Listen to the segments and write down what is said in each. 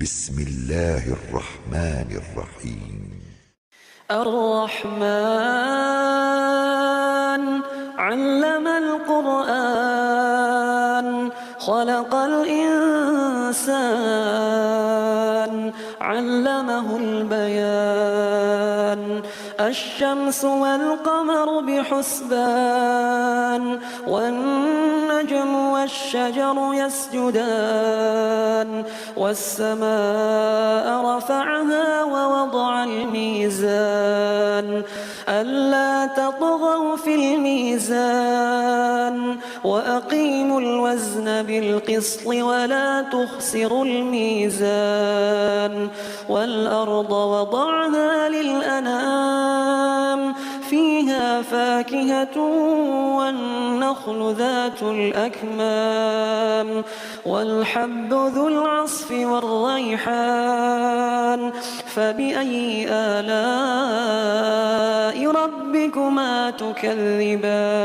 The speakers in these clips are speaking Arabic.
بسم الله الرحمن الرحيم. الرحمن علم القرآن خلق الإنسان علمه البيان الشمس والقمر بحسبان والنجم والشجر يسجدان والسماء رفعها ووضع الميزان ألا تطغوا في الميزان وأقيموا الوزن بالقسط ولا تخسروا الميزان والأرض وضعها للأنام فيها فاكهة والنخل ذات الأكمام والحب ذو العصف والريحان فبأي آلاء ربكما تكذبان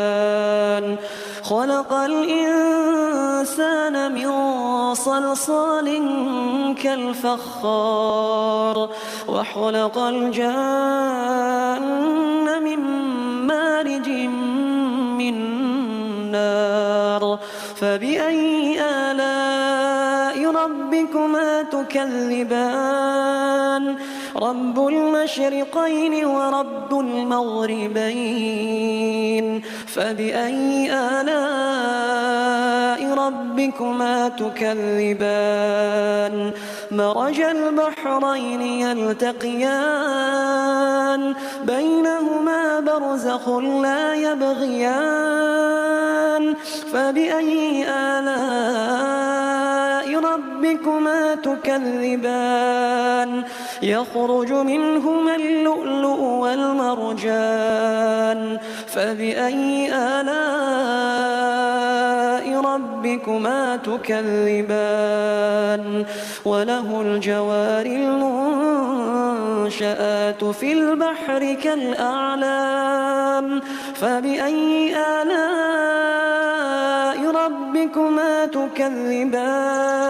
خلق الإنسان من صلصال كالفخار وخلق الجان من مارج من نار فبأي آلاء ربكما تكذبان رب المشرقين ورب المغربين فبأي آلاء ربكما تكذبان مرج البحرين يلتقيان بينهما برزخ لا يبغيان فبأي آلاء ربكما تكذبان يخرج منهما اللؤلؤ والمرجان فبأي آلاء ربكما تكذبان وله الجوار المنشآت في البحر كالأعلام فبأي آلاء ربكما تكذبان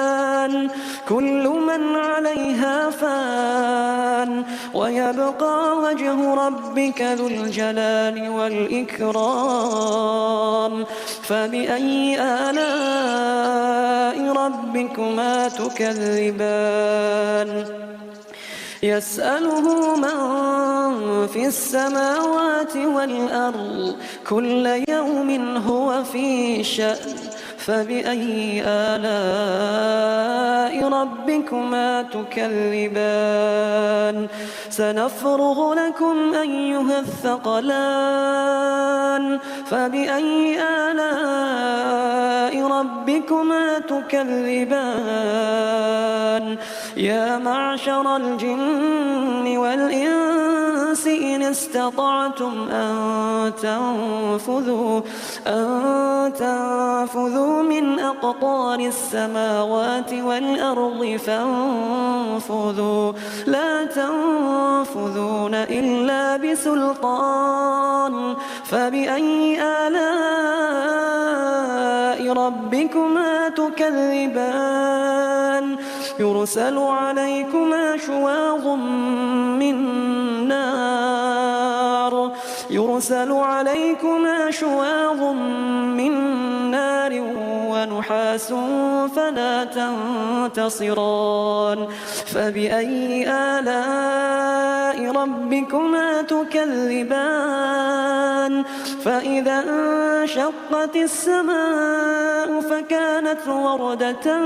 كل من عليها فان ويبقى وجه ربك ذو الجلال والإكرام فبأي آلاء ربكما تكذبان يسأله من في السماوات والأرض كل يوم هو في شأن فبأي آلاء ربكما تكذبان سنفرغ لكم أيها الثقلان فبأي آلاء ربكما تكذبان يا معشر الجن والإنس إن استطعتم أن تنفذوا من أقطار السماوات والأرض فانفذوا لا تنفذون إلا بسلطان فبأي آلاء ربكما تكذبان يرسل عليكما شواظ من نار ونحاس فلا تنتصران فبأي آلاء ربكما تكذبان فإذا انشقت السماء فكانت وردة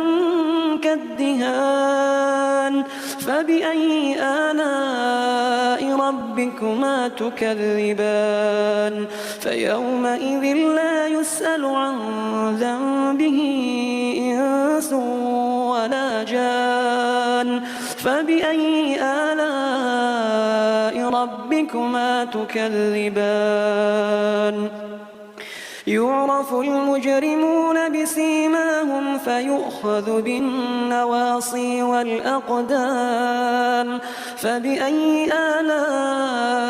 كالدهان فبأي آلاء ربكما تكذبان فيومئذ لا يسأل عن ذنبه إنس ولا جان فبأي آلاء ربكما تكذبان يعرف المجرمون بسيماهم فيؤخذ بالنواصي والأقدام فبأي آلاء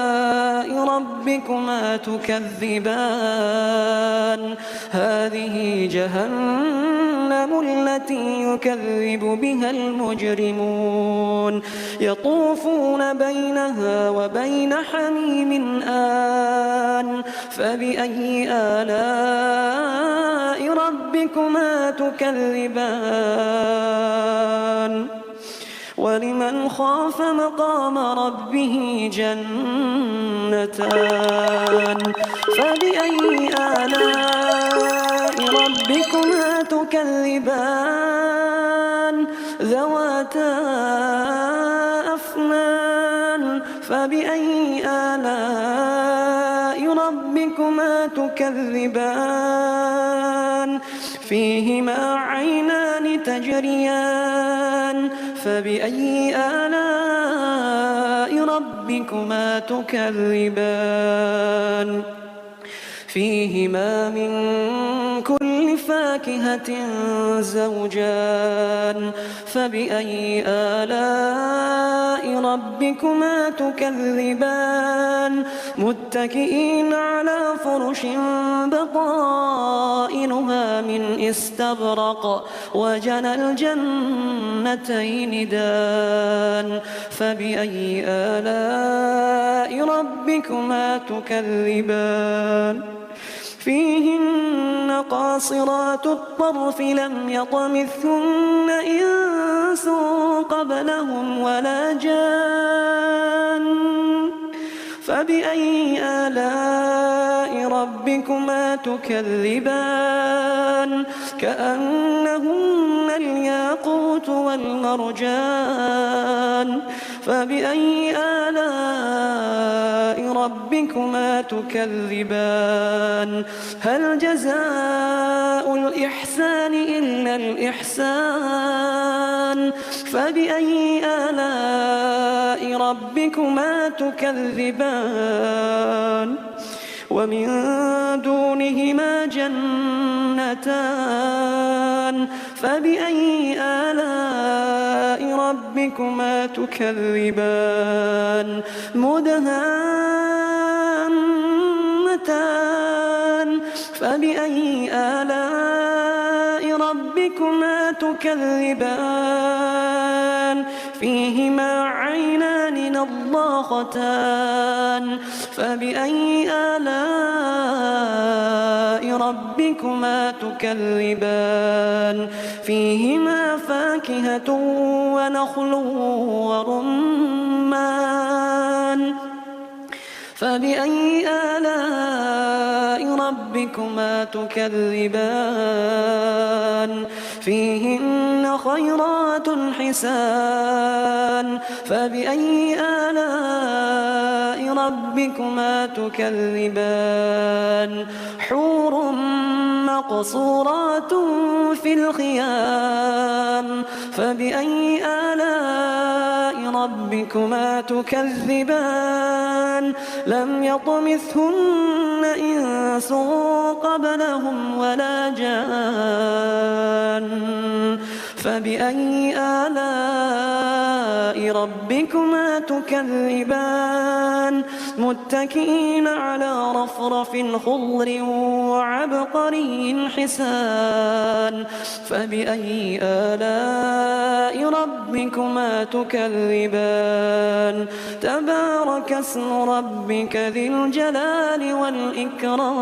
ربكما تكذبان هذه جهنم التي يكذب بها المجرمون يطوفون بينها وبين حميم آن فبأي آلاء ربكما تكذبان ولمن خاف مقام ربه جنتان فبأي آلاء ربكما تكذبان ذواتا أفنان فبأي آلاء ربكما تكذبان فيهما عينان تجريان فبأي آلاء ربكما تكذبان فيهما من كل فاكهة زوجان فبأي آلاء ربكما تكذبان متكئين على فرش بطائنها من استبرق وجنى الجنتين دان فبأي آلاء ربكما تكذبان فيهن قاصرات الطرف لم يطمثهن إنس قبلهم ولا جان فبأي آلاء ربكما تكذبان كأنهن الياقوت والمرجان فبأي آلاء ربكما تكذبان هل جزاء الإحسان إلا الإحسان فبأي آلاء ربكما تكذبان ومن دونهما جنتان فبأي آلاء ربكما تكذبان مدهامتان فبأي آلاء ربكما تكذبان فيهما عينان نضاختان فبأي آلاء ربكما تكذبان فيهما فاكهة ونخل ورمان فبأي آلاء ربكما تكذبان فيهن خيرات حسان فبأي آلاء ربكما تكذبان حور مقصورات في الخيام فبأي آلاء ربكما تكذبان لم يطمثهن إنس قبلهم ولا جان فبأي آلاء ربكما تكذبان متكئين على رفرف خضر وعبقري حسان فبأي آلاء ربكما تكذبان تبارك اسم ربك ذي الجلال والإكرام